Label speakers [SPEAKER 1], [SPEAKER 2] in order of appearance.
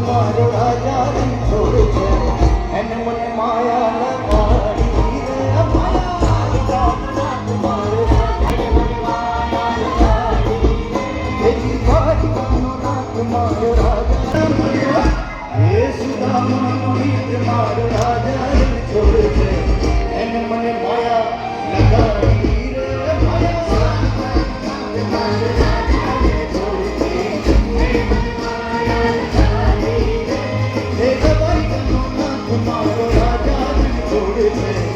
[SPEAKER 1] મારો રાજા દિલ છોડે છે એને મને માયા લગાડી રે માયા મારો મારો રાજા હે સુદામાનો મિત્ર મારો રાજા દિલ છોડે છે એને મને માયા લગાડી રે માયા મારો રાજા દિલ છોડે છે હે ગવાઈનો નાથ મારો રાજા દિલ છોડે છે